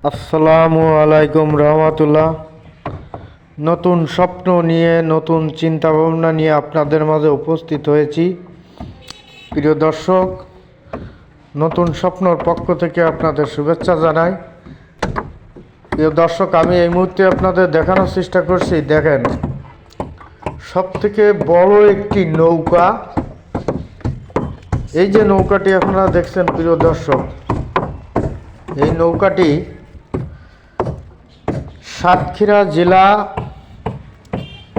আসসালামু আলাইকুম রহমতুল্লাহ। নতুন স্বপ্ন নিয়ে নতুন চিন্তা ভাবনা নিয়ে আপনাদের মাঝে উপস্থিত হয়েছি। প্রিয় দর্শক, নতুন স্বপ্নর পক্ষ থেকে আপনাদের শুভেচ্ছা জানাই। প্রিয় দর্শক, আমি এই মুহূর্তে আপনাদের দেখানোর চেষ্টা করছি। দেখেন, সবথেকে বড় একটি নৌকা, এই যে নৌকাটি আপনারা দেখছেন প্রিয় দর্শক, এই নৌকাটি সাতক্ষীরা জেলা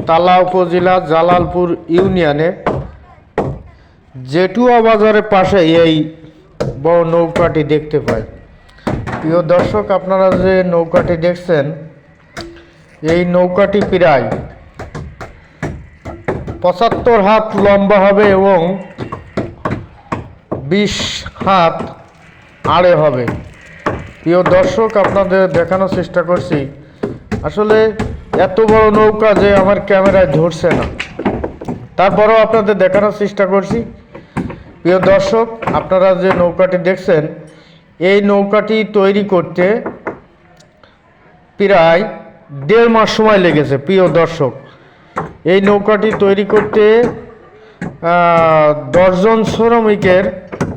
তালা উপজেলা জালালপুর ইউনিয়নে জেটুয়া বাজারের পাশে এই বড় নৌকাটি দেখতে পাই। প্রিয় দর্শক, আপনারা যে নৌকাটি দেখছেন, এই নৌকাটি প্রায় ৭৫ হাত লম্বা হবে এবং ২০ হাত আড়ে হবে। প্রিয় দর্শক, আপনাদের দেখানোর চেষ্টা করছি। আসলে এত বড় নৌকা যে আমার ক্যামেরায় ধরছে না, তারপরেও আপনাদের দেখানোর চেষ্টা করছি। প্রিয় দর্শক, আপনারা যে নৌকাটি দেখছেন, এই নৌকাটি তৈরি করতে প্রায় ১.৫ মাস সময় লেগেছে। প্রিয় দর্শক, এই নৌকাটি তৈরি করতে ১০ জন শ্রমিকের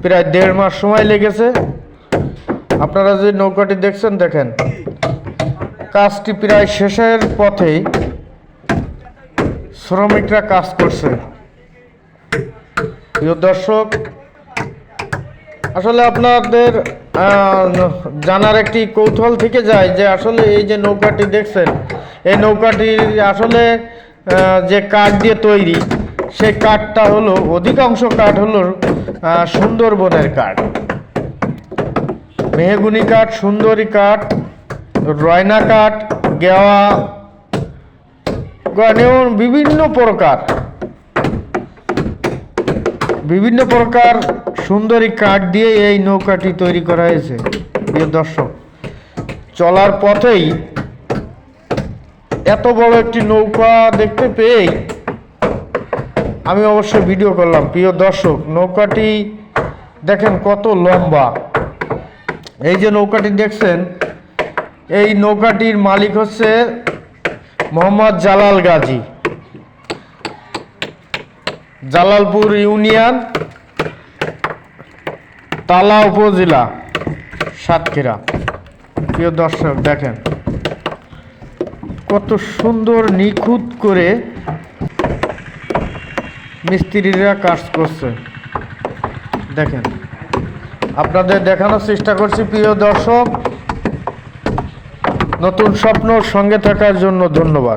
প্রায় ১.৫ মাস সময় লেগেছে। আপনারা যে নৌকাটি দেখছেন, দেখেন কাজটি প্রায় শেষের পথেই শ্রমিকরা কাজ করছে। প্রিয় দর্শক, আসলে আপনাদের জানার একটি কৌতূহল থেকে যায় যে আসলে এই যে নৌকাটি দেখছেন, এই নৌকাটি আসলে যে কাঠ দিয়ে তৈরি, সেই কাঠটা হলো, অধিকাংশ কাঠ হলো সুন্দরবনের কাঠ, মেহগুনি কাঠ, সুন্দরী কাঠ, রয়না কাঠ, গেওয়া, বিভিন্ন প্রকার সুন্দরী কাঠ দিয়ে এই নৌকাটি তৈরি করা হয়েছে। প্রিয় দর্শক, চলার পথেই এত বড় একটি নৌকা দেখতে পেয়েই আমি অবশ্যই ভিডিও করলাম। প্রিয় দর্শক, নৌকাটি দেখেন কত লম্বা। এই যে নৌকাটি দেখছেন, এই নৌকাটির মালিক হচ্ছে মোহাম্মদ জালাল গাজী, জালালপুর ইউনিয়ন, তালা উপজেলা, সাতক্ষীরা। প্রিয় দর্শক, দেখেন কত সুন্দর নিখুঁত করে মিস্ত্রিরা কাজ করছে। দেখেন, আপনাদের দেখানোর চেষ্টা করছি। প্রিয় দর্শক, নতুন স্বপ্নর সঙ্গে থাকার জন্য ধন্যবাদ।